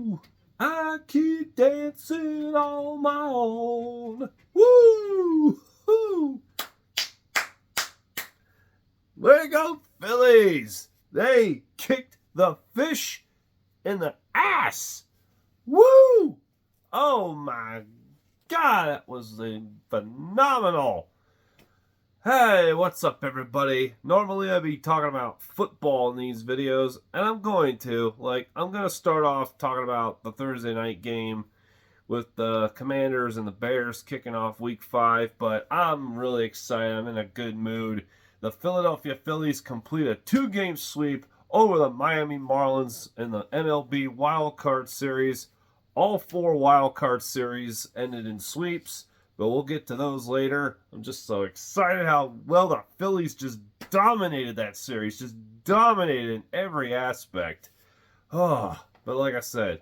Woo! I keep dancing on my own. Woo! Woo! Way to go, Phillies! They kicked the fish in the ass. Woo! Oh my God, that was phenomenal. Hey, what's up, everybody? Normally I'd be talking about football in these videos, and I'm going to. I'm going to start off talking about the Thursday night game with the Commanders and the Bears kicking off Week 5, but I'm really excited. I'm in a good mood. The Philadelphia Phillies complete a 2-game sweep over the Miami Marlins in the MLB Wild Card Series. All 4 Wild Card Series ended in sweeps, but we'll get to those later. I'm just so excited how well the Phillies just dominated that series. Just dominated in every aspect. Oh, but like I said,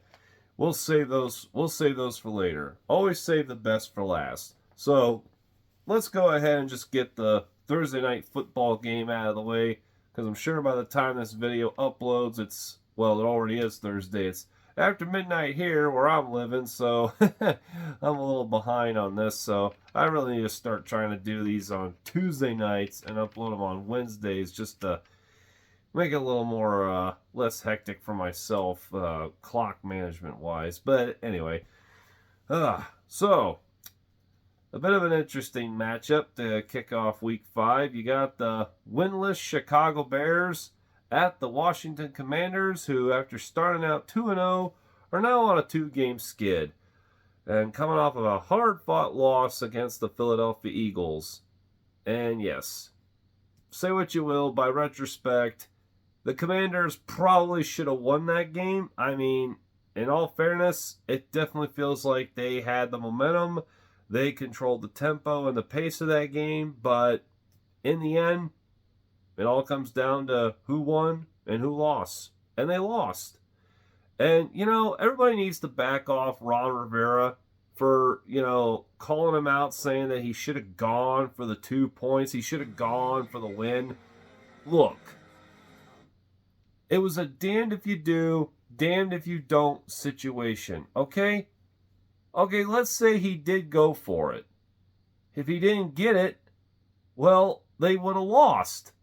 we'll save those for later. Always save the best for last. So let's go ahead and just get the Thursday night football game out of the way, because I'm sure by the time this video uploads, it already is Thursday. It's after midnight here where I'm living, so I'm a little behind on this, so I really need to start trying to do these on Tuesday nights and upload them on Wednesdays just to make it a little more less hectic for myself, clock management wise. But anyway, so a bit of an interesting matchup to kick off Week 5. You got the winless Chicago Bears at the Washington Commanders, who, after starting out 2-0, are now on a 2-game skid and coming off of a hard-fought loss against the Philadelphia Eagles. And yes, say what you will, by retrospect, the Commanders probably should have won that game. I mean, in all fairness, it definitely feels like they had the momentum. They controlled the tempo and the pace of that game, but in the end, it all comes down to who won and who lost. And they lost. And, everybody needs to back off Ron Rivera for, calling him out, saying that he should have gone for the 2 points. He should have gone for the win. Look, it was a damned if you do, damned if you don't situation, okay? Okay, let's say he did go for it. If he didn't get it, well, they would have lost.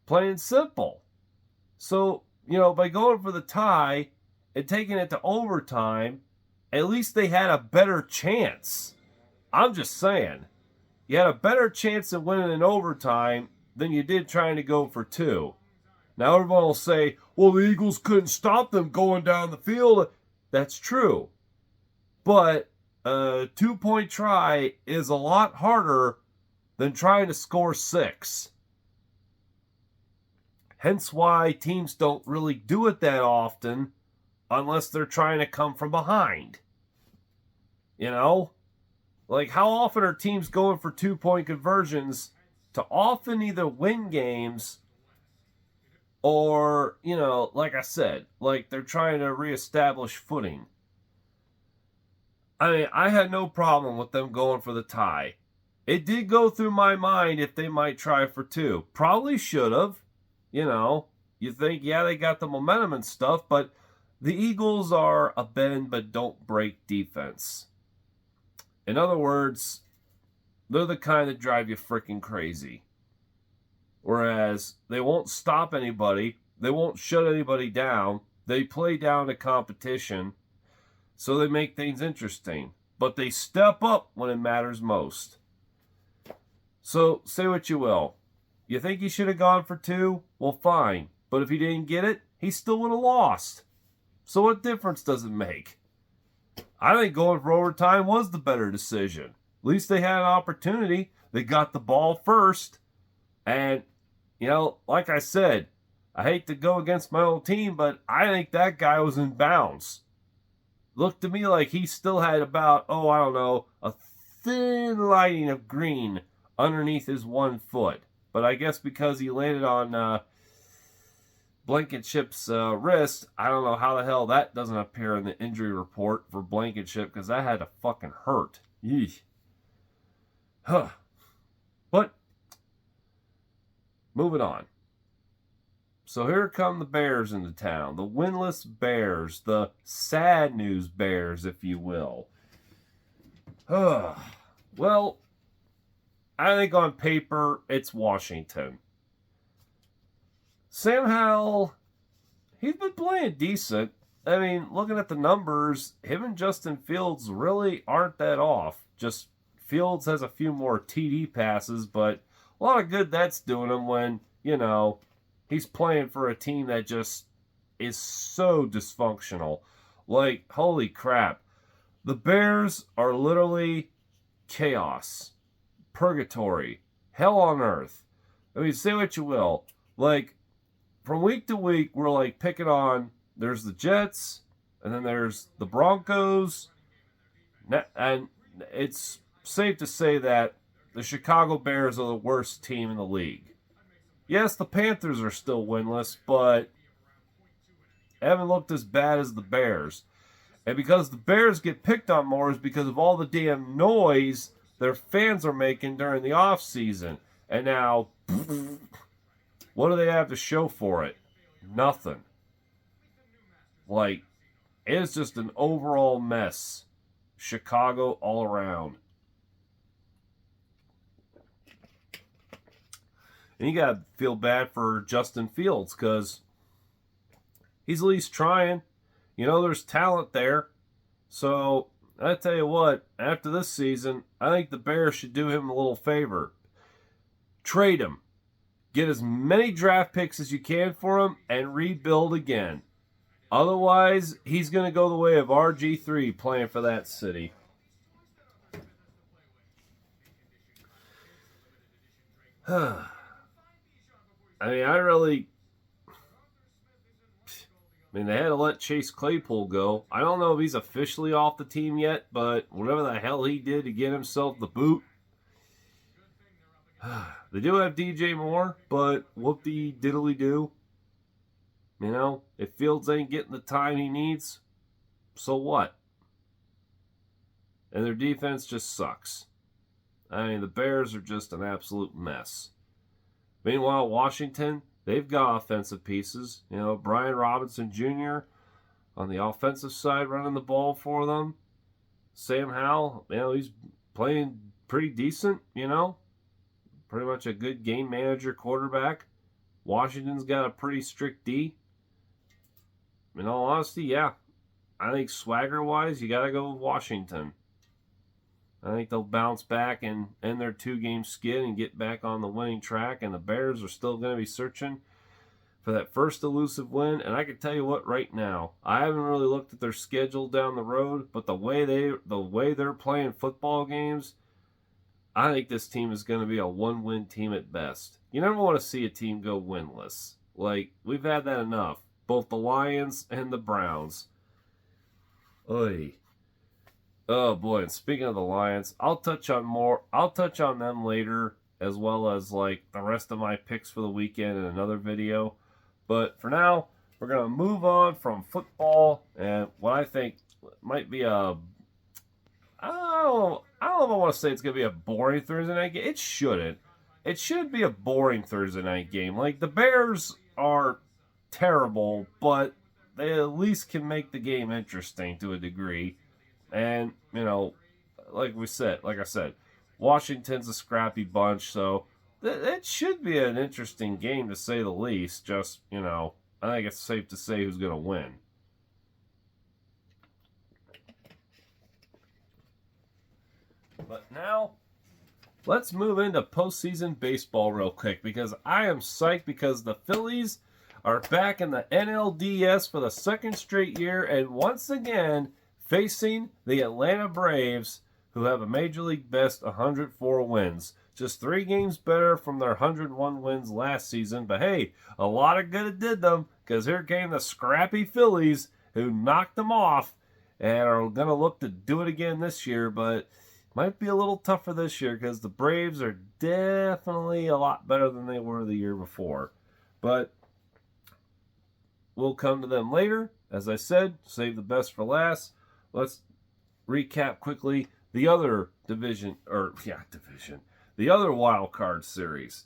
Plain and simple. So, by going for the tie and taking it to overtime, at least they had a better chance. I'm just saying. You had a better chance of winning in overtime than you did trying to go for 2. Now everyone will say, well, the Eagles couldn't stop them going down the field. That's true. But a 2-point try is a lot harder than trying to score 6. Hence why teams don't really do it that often unless they're trying to come from behind. How often are teams going for 2-point conversions to often either win games or, like I said, they're trying to reestablish footing. I mean, I had no problem with them going for the tie. It did go through my mind if they might try for 2. Probably should have. You think, yeah, they got the momentum and stuff, but the Eagles are a bend but don't break defense. In other words, they're the kind that drive you freaking crazy. Whereas they won't stop anybody, they won't shut anybody down, they play down to competition, so they make things interesting. But they step up when it matters most. So, say what you will. You think he should have gone for 2? Well, fine. But if he didn't get it, he still would have lost. So what difference does it make? I think going for overtime was the better decision. At least they had an opportunity. They got the ball first. And, like I said, I hate to go against my own team, but I think that guy was in bounds. Looked to me like he still had about, a thin lining of green underneath his 1 foot. But I guess because he landed on Blankenship's wrist, I don't know how the hell that doesn't appear in the injury report for Blankenship, because that had to fucking hurt. Yeesh. But, moving on. So here come the Bears into town. The winless Bears. The sad news Bears, if you will. Well, I think on paper, it's Washington. Sam Howell, he's been playing decent. I mean, looking at the numbers, him and Justin Fields really aren't that off. Just Fields has a few more TD passes, but a lot of good that's doing him when, he's playing for a team that just is so dysfunctional. Like, holy crap. The Bears are literally chaos, purgatory, hell on earth. I mean, say what you will. Like, from week to week, we're like picking on, there's the Jets, and then there's the Broncos, and it's safe to say that the Chicago Bears are the worst team in the league. Yes, the Panthers are still winless, but haven't looked as bad as the Bears. And because the Bears get picked on more is because of all the damn noise their fans are making during the offseason. And now, what do they have to show for it? Nothing. Like, it's just an overall mess. Chicago all around. And you got to feel bad for Justin Fields because he's at least trying. There's talent there. So, I tell you what, after this season, I think the Bears should do him a little favor. Trade him. Get as many draft picks as you can for him and rebuild again. Otherwise, he's going to go the way of RG3 playing for that city. I mean, they had to let Chase Claypool go. I don't know if he's officially off the team yet, but whatever the hell he did to get himself the boot. They do have DJ Moore, but whoop-de-diddly-do. If Fields ain't getting the time he needs, so what? And their defense just sucks. I mean, the Bears are just an absolute mess. Meanwhile, Washington, they've got offensive pieces. Brian Robinson Jr. on the offensive side running the ball for them. Sam Howell, he's playing pretty decent, Pretty much a good game manager quarterback. Washington's got a pretty strict D. In all honesty, yeah. I think swagger-wise, you got to go with Washington. I think they'll bounce back and end their two-game skid and get back on the winning track. And the Bears are still going to be searching for that first elusive win. And I can tell you what, right now, I haven't really looked at their schedule down the road, but the way they're playing football games, I think this team is going to be a one-win team at best. You never want to see a team go winless. Like, we've had that enough. Both the Lions and the Browns. Oy. Oh boy, and speaking of the Lions, I'll touch on them later, as well as like the rest of my picks for the weekend in another video. But for now, we're going to move on from football and what I think might be I don't know if I want to say it's going to be a boring Thursday night game. It shouldn't. It should be a boring Thursday night game. Like, the Bears are terrible, but they at least can make the game interesting to a degree. And, like I said, Washington's a scrappy bunch, so it should be an interesting game to say the least. Just, I think it's safe to say who's going to win. But now, let's move into postseason baseball real quick because I am psyched because the Phillies are back in the NLDS for the second straight year and once again facing the Atlanta Braves, who have a Major League best 104 wins. Just 3 games better from their 101 wins last season, but hey, a lot of good it did them because here came the scrappy Phillies who knocked them off and are going to look to do it again this year, but might be a little tougher this year because the Braves are definitely a lot better than they were the year before. But we'll come to them later. As I said, save the best for last. Let's recap quickly the other the other wild card series.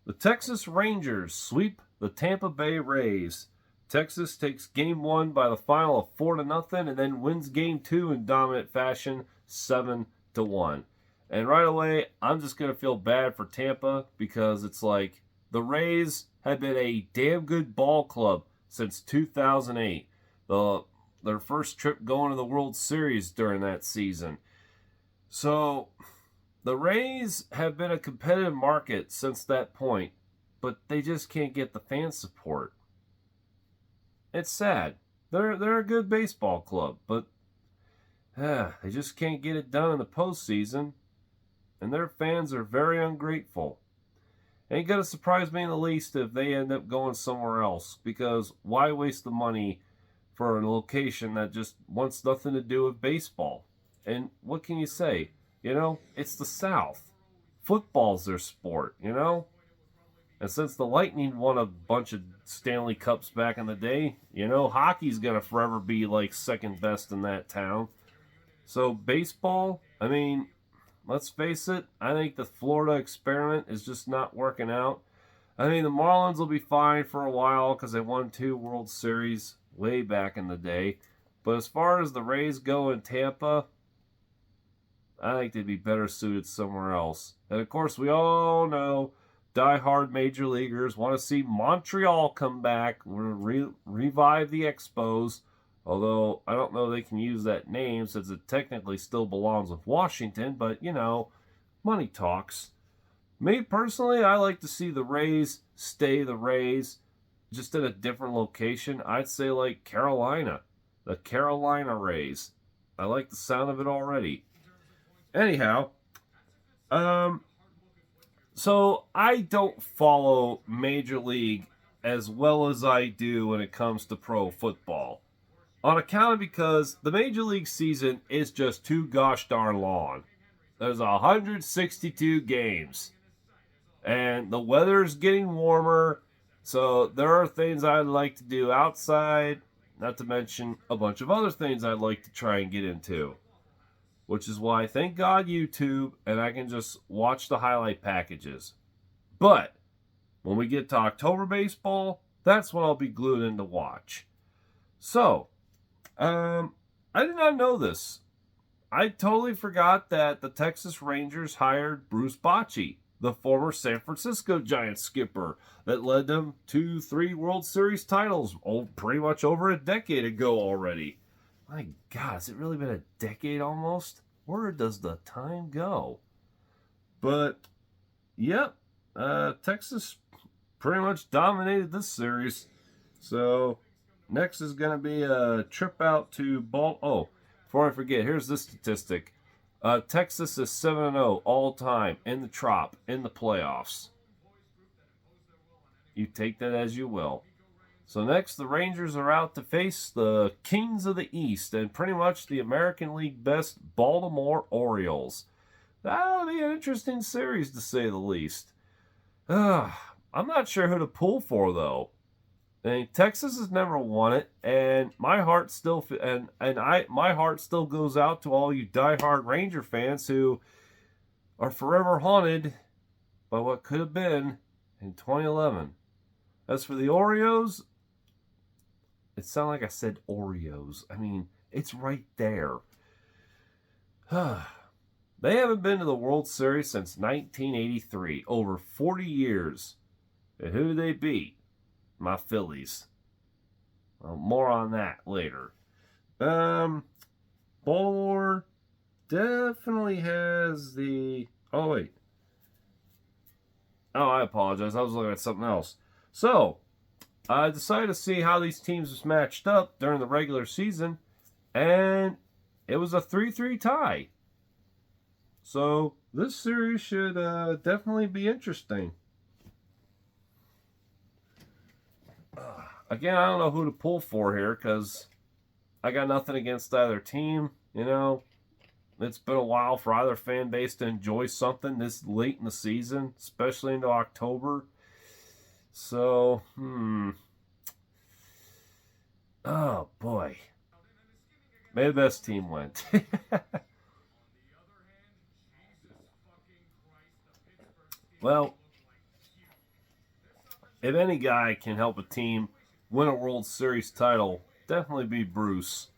The Texas Rangers sweep the Tampa Bay Rays. Texas takes game 1 by the final of 4-0 and then wins game 2 in dominant fashion 7-1. And right away, I'm just going to feel bad for Tampa because it's like the Rays have been a damn good ball club since 2008. Their first trip going to the World Series during that season. So the Rays have been a competitive market since that point, but they just can't get the fan support. It's sad. They're a good baseball club, but they just can't get it done in the postseason, and their fans are very ungrateful. Ain't gonna surprise me in the least if they end up going somewhere else, because why waste the money for a location that just wants nothing to do with baseball? And what can you say? You know, it's the South. Football's their sport, you know? And since the Lightning won a bunch of Stanley Cups back in the day, you know, hockey's going to forever be like second best in that town. So baseball, I mean, let's face it, I think the Florida experiment is just not working out. I mean, the Marlins will be fine for a while because they won 2 World Series way back in the day. But as far as the Rays go in Tampa, I think they'd be better suited somewhere else. And of course, we all know die-hard major leaguers want to see Montreal come back, revive the Expos. Although, I don't know they can use that name since it technically still belongs with Washington. But, you know, money talks. Me, personally, I like to see the Rays stay the Rays, just in a different location. I'd say like Carolina. The Carolina Rays. I like the sound of it already. Anyhow, so I don't follow Major League as well as I do when it comes to pro football. On account of because the Major League season is just too gosh darn long. There's 162 games. And the weather's getting warmer. So there are things I'd like to do outside. Not to mention a bunch of other things I'd like to try and get into. Which is why, thank God, YouTube, and I can just watch the highlight packages. But when we get to October baseball, that's when I'll be glued in to watch. So, I did not know this. I totally forgot that the Texas Rangers hired Bruce Bochy, the former San Francisco Giants skipper that led them to 3 World Series titles pretty much over a decade ago already. My God, has it really been a decade almost? Where does the time go? But, yep, Texas pretty much dominated this series. So, next is going to be a trip out to Oh, before I forget, here's this statistic. Texas is 7-0 all time in the Trop, in the playoffs. You take that as you will. So next, the Rangers are out to face the Kings of the East and pretty much the American League best Baltimore Orioles. That'll be an interesting series, to say the least. I'm not sure who to pull for, though. I mean, Texas has never won it, and my heart still my heart still goes out to all you diehard Ranger fans who are forever haunted by what could have been in 2011. As for the Oreos, it sounded like I said Oreos. I mean, it's right there. They haven't been to the World Series since 1983, over 40 years. And who do they beat? My Phillies. Well, more on that later. Baltimore definitely has the... Oh, wait. Oh, I apologize. I was looking at something else. So, I decided to see how these teams matched up during the regular season, and it was a 3-3 tie. So, this series should definitely be interesting. Again, I don't know who to pull for here, because I got nothing against either team. You know, it's been a while for either fan base to enjoy something this late in the season, especially into October. So, oh, boy. May the best team win. Well, if any guy can help a team win a World Series title, definitely be Bruce.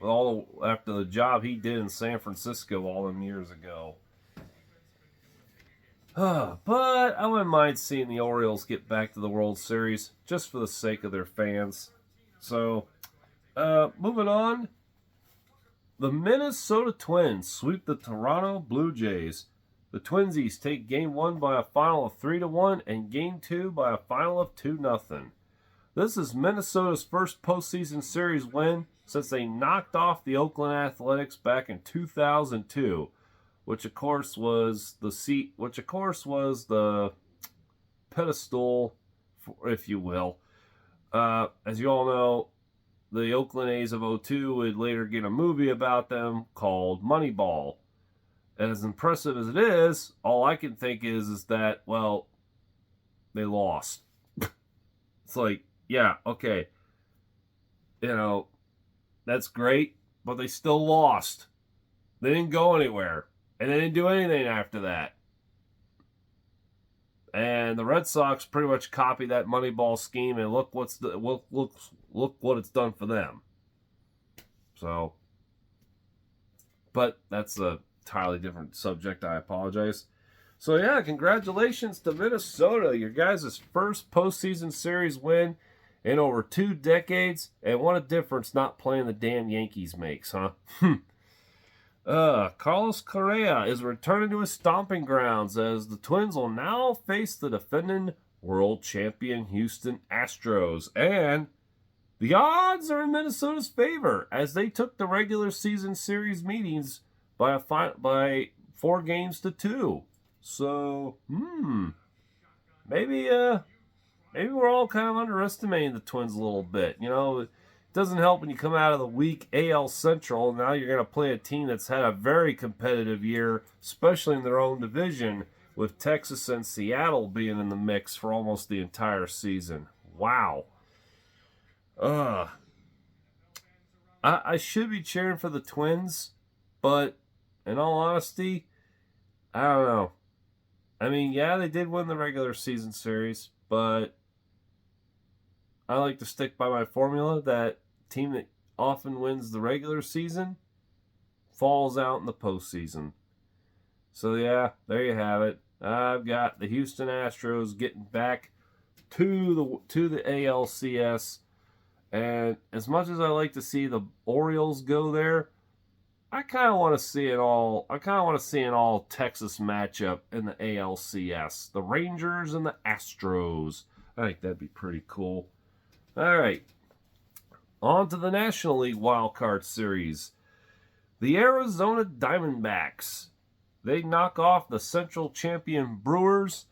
With after the job he did in San Francisco all them years ago. But I wouldn't mind seeing the Orioles get back to the World Series just for the sake of their fans. So, moving on. The Minnesota Twins sweep the Toronto Blue Jays. The Twinsies take Game 1 by a final of 3-1 and Game 2 by a final of 2-0. This is Minnesota's first postseason series win since they knocked off the Oakland Athletics back in 2002, which of course was the pedestal, if you will. As you all know, the Oakland A's of 2002 would later get a movie about them called Moneyball. And as impressive as it is, all I can think is that, well, they lost. It's like, yeah, okay. You know, that's great, but they still lost. They didn't go anywhere. And they didn't do anything after that. And the Red Sox pretty much copied that Moneyball scheme, and look what it's done for them. So, but that's a entirely different subject. I apologize. So yeah, congratulations to Minnesota, your guys' first postseason series win in over 2 decades, and what a difference not playing the damn Yankees makes, huh? Carlos Correa is returning to his stomping grounds as the Twins will now face the defending world champion Houston Astros. And the odds are in Minnesota's favor as they took the regular season series meetings by 4 games to 2. So, maybe we're all kind of underestimating the Twins a little bit. You know, it doesn't help when you come out of the weak AL Central. Now you're going to play a team that's had a very competitive year, especially in their own division, with Texas and Seattle being in the mix for almost the entire season. Wow. I should be cheering for the Twins, but in all honesty, I don't know. I mean, yeah, they did win the regular season series, but I like to stick by my formula that team that often wins the regular season falls out in the postseason. So yeah, there you have it. I've got the Houston Astros getting back to the ALCS, and as much as I like to see the Orioles go there, I kind of want to see it all. I kind of want to see an all Texas matchup in the ALCS. The Rangers and the Astros. I think that'd be pretty cool. All right. On to the National League Wild Card Series. The Arizona Diamondbacks. They knock off the Central Champion Brewers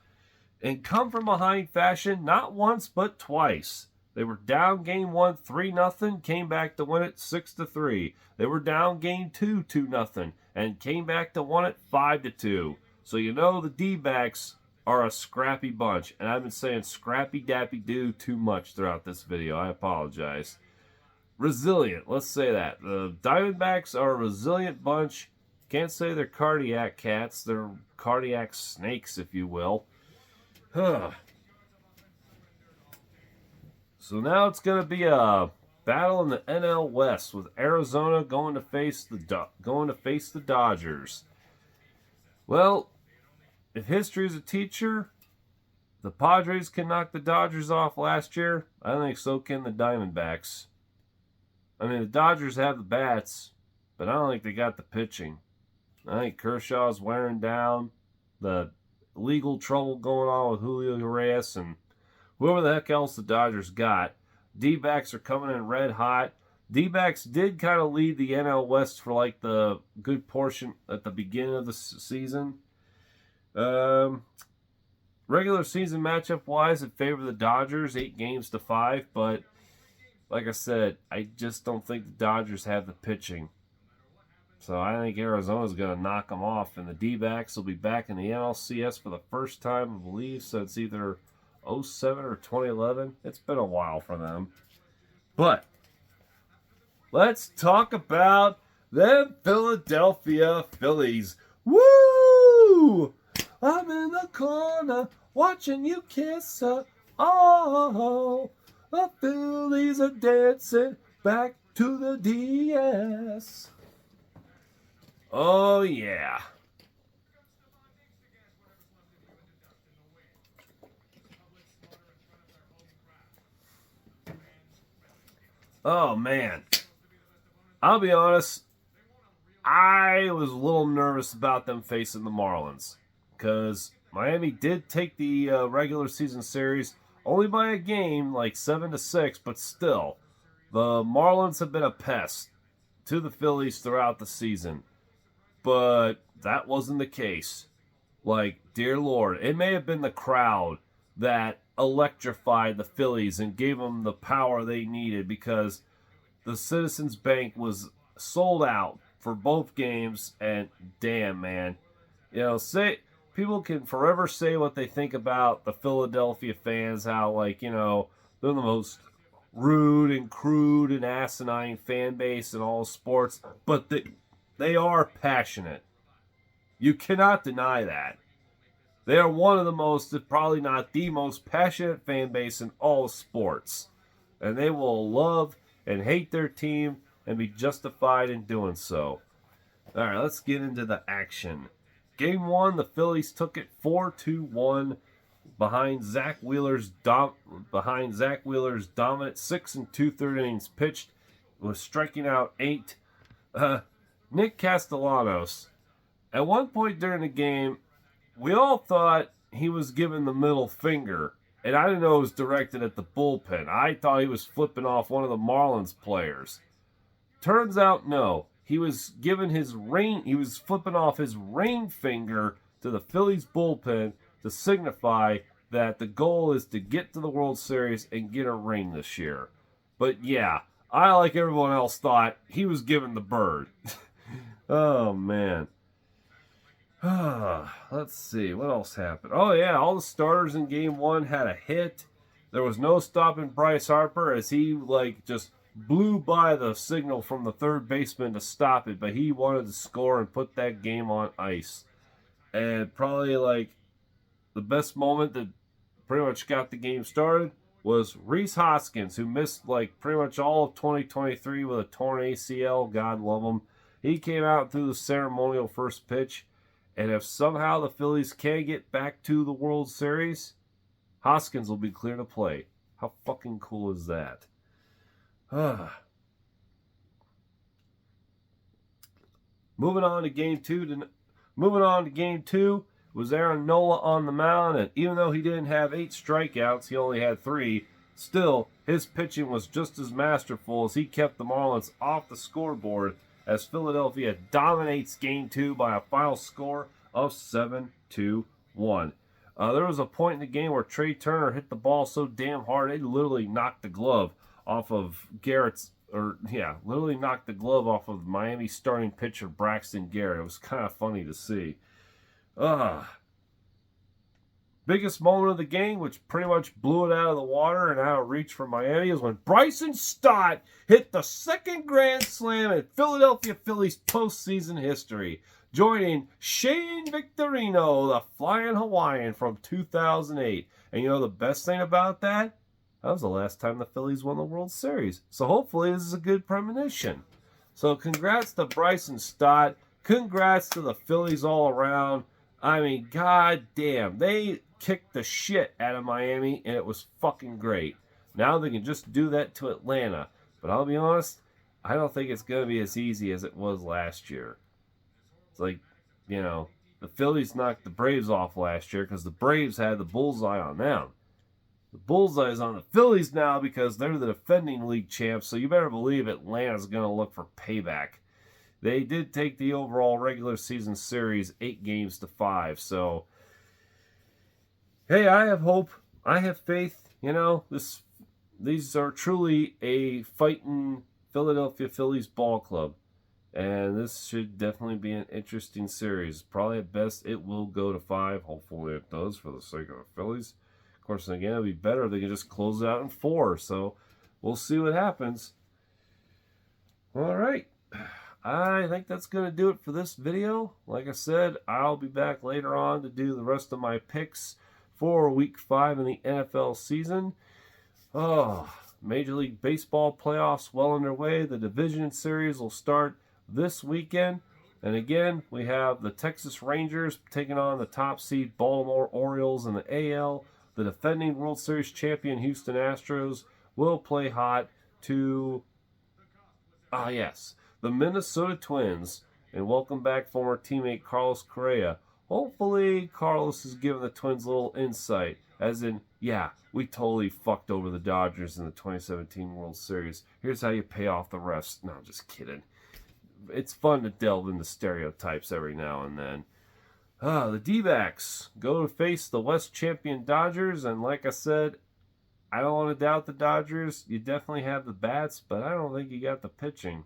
and come from behind fashion not once but twice. They were down Game 1 3-0, came back to win it 6-3. They were down Game 2 2-0, and came back to win it 5-2. So you know the D-backs are a scrappy bunch, and I've been saying scrappy dappy do too much throughout this video. I apologize. Resilient, let's say that. The Diamondbacks are a resilient bunch. Can't say they're cardiac cats. They're cardiac snakes, if you will. So now it's going to be a battle in the NL West with Arizona going to face the Dodgers. Well, if history is a teacher, the Padres can knock the Dodgers off last year. I think so can the Diamondbacks. I mean, the Dodgers have the bats, but I don't think they got the pitching. I think Kershaw's wearing down. The legal trouble going on with Julio Urias and whoever the heck else the Dodgers got. D-backs are coming in red hot. D-backs did kind of lead the NL West for like the good portion at the beginning of the season. Regular season matchup-wise, in favor of the Dodgers, 8-5. But like I said, I just don't think the Dodgers have the pitching. So I think Arizona's going to knock them off. And the D-backs will be back in the NLCS for the first time, I believe, since either 2007 or 2011. It's been a while for them. But let's talk about them Philadelphia Phillies. Woo! I'm in the corner watching you kiss her. Oh, the Phillies are dancing back to the DS. Oh, yeah. Oh, man. I'll be honest. I was a little nervous about them facing the Marlins because Miami did take the regular season series only by a game, like 7-6, but still, the Marlins have been a pest to the Phillies throughout the season. But that wasn't the case. Like, dear Lord, it may have been the crowd that electrified the Phillies and gave them the power they needed because the Citizens Bank was sold out for both games, and damn, man, say people can forever say what they think about the Philadelphia fans, how like they're the most rude and crude and asinine fan base in all sports, but they are passionate. You cannot deny that. They are one of the most, if probably not the most passionate fan base in all sports. And they will love and hate their team and be justified in doing so. All right, let's get into the action. Game 1, the Phillies took it 4-1 behind Zach Wheeler's dominant 6 and 2/3 innings pitched, was striking out 8. Nick Castellanos. At one point during the game, we all thought he was giving the middle finger, and I didn't know it was directed at the bullpen. I thought he was flipping off one of the Marlins players. Turns out, no. He was giving he was flipping off his ring finger to the Phillies bullpen to signify that the goal is to get to the World Series and get a ring this year. But yeah, I, like everyone else, thought he was giving the bird. Oh, man. Let's see, what else happened? Oh, yeah, all the starters in Game 1 had a hit. There was no stopping Bryce Harper as he, just blew by the signal from the third baseman to stop it, but he wanted to score and put that game on ice. And probably, the best moment that pretty much got the game started was Rhys Hoskins, who missed, pretty much all of 2023 with a torn ACL. God love him. He came out and threw the ceremonial first pitch. And if somehow the Phillies can get back to the World Series, Hoskins will be clear to play. How fucking cool is that? Moving on to game two was Aaron Nola on the mound, and even though he didn't have 8 strikeouts, he only had 3. Still, his pitching was just as masterful as he kept the Marlins off the scoreboard as Philadelphia dominates Game 2 by a final score of 7-1. There was a point in the game where Trey Turner hit the ball so damn hard it literally knocked the glove off of literally knocked the glove off of Miami starting pitcher Braxton Garrett. It was kind of funny to see. Biggest moment of the game, which pretty much blew it out of the water and out of reach for Miami, is when Bryson Stott hit the second grand slam in Philadelphia Phillies postseason history, joining Shane Victorino, the Flying Hawaiian from 2008. And you know the best thing about that? That was the last time the Phillies won the World Series. So hopefully this is a good premonition. So congrats to Bryson Stott. Congrats to the Phillies all around. I mean, god damn. They kicked the shit out of Miami, and it was fucking great. Now they can just do that to Atlanta. But I'll be honest, I don't think it's going to be as easy as it was last year. It's the Phillies knocked the Braves off last year because the Braves had the bullseye on them. The bullseye is on the Phillies now because they're the defending league champs, so you better believe Atlanta's going to look for payback. They did take the overall regular season series 8-5, so hey, I have hope. I have faith. These are truly a fighting Philadelphia Phillies ball club. And this should definitely be an interesting series. Probably at best it will go to 5. Hopefully it does for the sake of the Phillies. Of course, again, it would be better if they could just close it out in 4. So we'll see what happens. All right. I think that's going to do it for this video. Like I said, I'll be back later on to do the rest of my picks for Week 5 in the NFL season. Oh, Major League Baseball playoffs well underway. The division series will start this weekend. And again, we have the Texas Rangers taking on the top seed Baltimore Orioles in the AL. The defending World Series champion Houston Astros will play hot to, the Minnesota Twins. And welcome back former teammate Carlos Correa. Hopefully, Carlos has given the Twins a little insight. As in, yeah, we totally fucked over the Dodgers in the 2017 World Series. Here's how you pay off the refs. No, I'm just kidding. It's fun to delve into stereotypes every now and then. The D-backs go to face the West champion Dodgers. And like I said, I don't want to doubt the Dodgers. You definitely have the bats, but I don't think you got the pitching.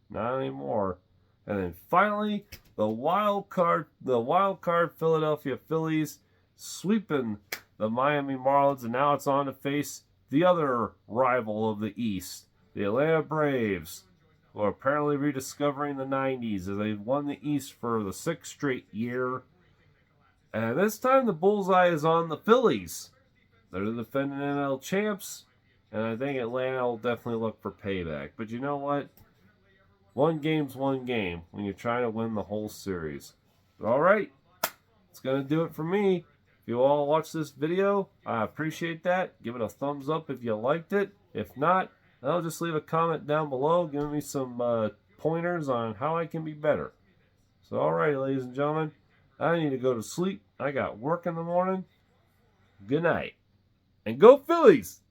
Not anymore. And then finally, the wild card Philadelphia Phillies sweeping the Miami Marlins, and now it's on to face the other rival of the East, the Atlanta Braves, who are apparently rediscovering the 90s as they've won the East for the 6th straight year. And this time the bullseye is on the Phillies. They're the defending NL champs, and I think Atlanta will definitely look for payback. But you know what? One game's one game when you're trying to win the whole series. But all right, that's going to do it for me. If you all watched this video, I appreciate that. Give it a thumbs up if you liked it. If not, I'll just leave a comment down below giving me some pointers on how I can be better. So all right, ladies and gentlemen, I need to go to sleep. I got work in the morning. Good night. And go Phillies!